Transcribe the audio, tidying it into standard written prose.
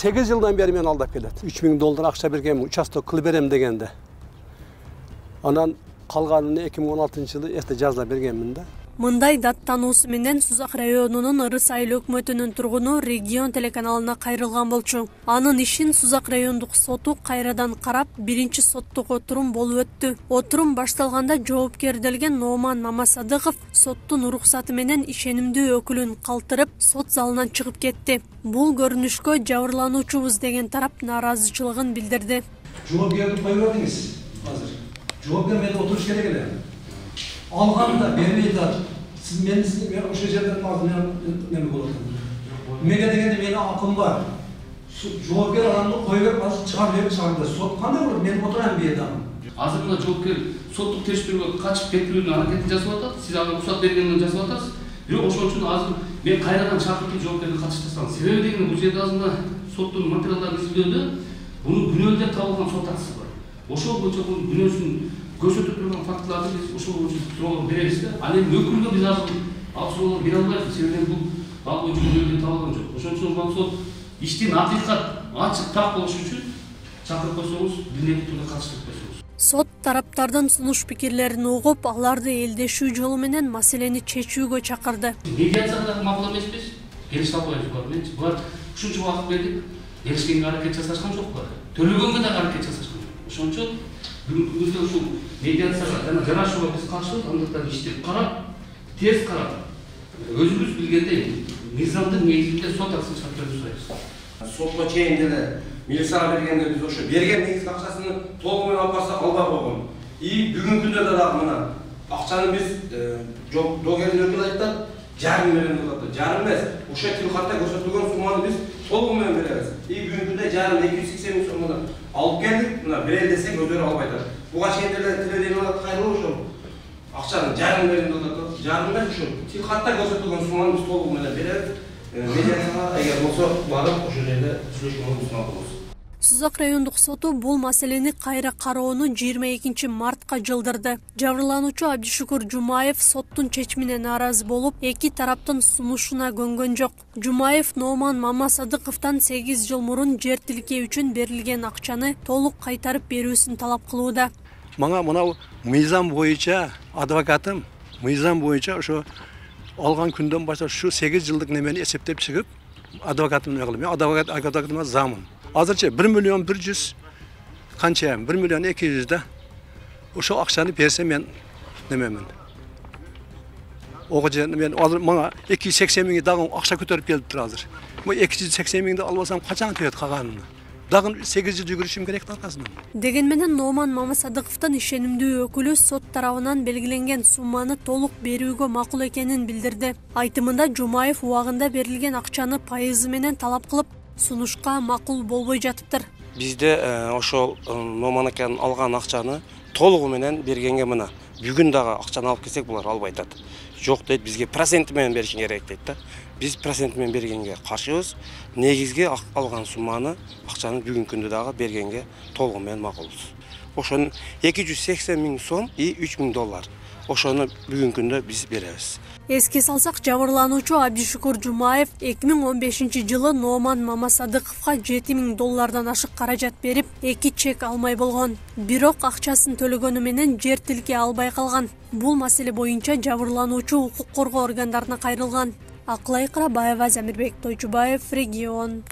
8 yıldan beri meni aldap keledi. 3000 dollar akça bergenmi, участок кылып берем дегенде. Анан калганын 2016-жылы эрте жазда бергенмин да. Мындай даттануусу менен Сузак районунун Ырыс айыл өкмөтүнүн тургуну регион телеканалына кайрылган болчу. Анын ишин Сузак райондук соту кайрадан карап, биринчи соттук отурум болуп өттү. Отурум башталганда жоопкерделген Номан Мамасадыков соттун уруксаты менен ишенимдүү өкүлүн калтырып, сот залынан чыгып кетти. Бул көрүнүшкө жабырлануучубуз деген тарап нааразычылыгын билдирди. Жоопкерди коюп бердиңиз азыр. Жоопкер менен отуруш керек эле. Alğanda bermeydi. Siz men o'sha yerdan nima bo'ladi? Nimaga deganda meni aqlim bor. Javobgar odamni qo'yib hozir chiqarib chiqardi. Sot qanday bo'ladi? Men o'tiraman bu yerda. Hozir bunda javobgar sotluk tekshiruvga qachib kettiruvni haraketini jasab atadi. Siz аны ruxsat berganini jasab atasiz. Бирок ошон үчүн азыр мен кайрадан чакыртып жоопкерди катыштырсам. Себеби дегенде бул жерде азырда соттун материалдарын изилдөөдө буну күнөөлөп табылган сот акысы бар. Ошол боюнча бунун күнөөсүн көрсөтүп турган фактыларды биз ошол боюнча суроо беребиз да. Ал эми өкүлгө биз азыр ал суроолор бере албайбыз. Себеби бул ал боюнча күнөөлөп табылган жок. Ошон үчүн бул сот иштин акыйкат ачык так болуш үчүн чакырып койсоңуз, билетип турган катыштырып койсоңуз. Сот тараптардын сунуш пикирлерин угуп, аларды элдешүү жолу менен маселени чечүүгө чакырды. Медиацияда макул эмеспиз, келише албайбыз булар. Булар ушунча убакыт бердик, келишкенге аракет жасашкан жокпу? Төлөгөнгө да аракет жасашкан. Ошон үчүн бүгүнкү күндө ушул медиацияга жана жарашууга биз каршыбыз, андыктан иштеп карап, тез карап, өзүбүз билгендей мыйзамдын негизинде сот акысын чакырып сурайбыз. Сотко чейин деле милицияга бергенде биз ошо берген негизги акчасын толугу менен алып барсак албай койгон. Бүгүнкү күндө дагы мына акчаны биз доогердин өкүлү айтат, жарым менен атат. Жарым эмес, ошо телхатта көрсөтүлгөн сумманы биз толугу менен беребиз. Бүгүнкү күндө жарым 280 миң сомдон алып келдик, мына берели десек өздөрү албай атат. Буга чейин деле тиледен алат кайрылып ошо акчаны жарым менен атат. Жарым эмес, ошо телхатта көрсөтүлгөн сумманы биз толугу менен беребиз. Медиацияга эгер болсо барып ошол жерде сүйлөшүүнү алабыз. Сузак райондук соту бул маселени кайра кароону 22 мартка жылдырды. Жабырлануучу Абдишукур Жумаев соттун чечимине нааразы болуп, эки тараптын сунушуна көнгөн жок. Жумаев Номан Мамасадыковдон 8 жыл мурун жер тилкөө үчүн берилген акчаны толук кайтарып берүүсүн талап кылууда. Мага мына мыйзам боюнча адвокатым мыйзам боюнча ошо алган күндөн баштап şu 8 жылдык немени эсептеп чыгып адвокатым кылып. Мен адвокатыма замын. Азырча 1 миллион 100 канча 1 миллион 200 да ошо акчаны берсем мен немемин. Ого мен мага 280 миңди дагы акча көтөрүп келип тур азыр. Бу 280 миңди албасам качан төйөт калганын. Дагы 8 жыл жүгүрүшүм керек аркасынан. Деген менен Номан Мамасадыковдун ишенимдүү өкүлү сот тарабынан белгиленген сумманы толук берүүгө макул экенин билдирди. Айтымында Жумаев убагында берилген акчаны пайызы менен талап кылып, сунушка макул болбой жатыптыр. Бизде ошол Номан аканын алган акчаны толугу менен бергенге мына бүгүн дагы акчаны алып келсек булар албай атат. Жок дейт, бизге процент менен беришиң керек дейт да. Biz prosent men bergenge karşıyız. Negizge algan summаны акчаны бүгүнкү күндө дагы бергенге толугу менен макулбуз. Ошону 280 миң сом и 3000 доллар. Ошону бүгүнкү күндө биз беребиз. Эске салсак, жабырлануучу Абдишукур Жумаев 2015 жылы Номан Мамасадыковго 7000 доллардан ашык каражат берип, 2 чек алмай болгон. Бирок акчасын төлөгөнү менен жер тилке албай калган. Бул маселе боюнча жабырлануучу укук коргоо органдарына кайрылган. Акылай Карабаева, Замирбек Тойчубаев, Регион.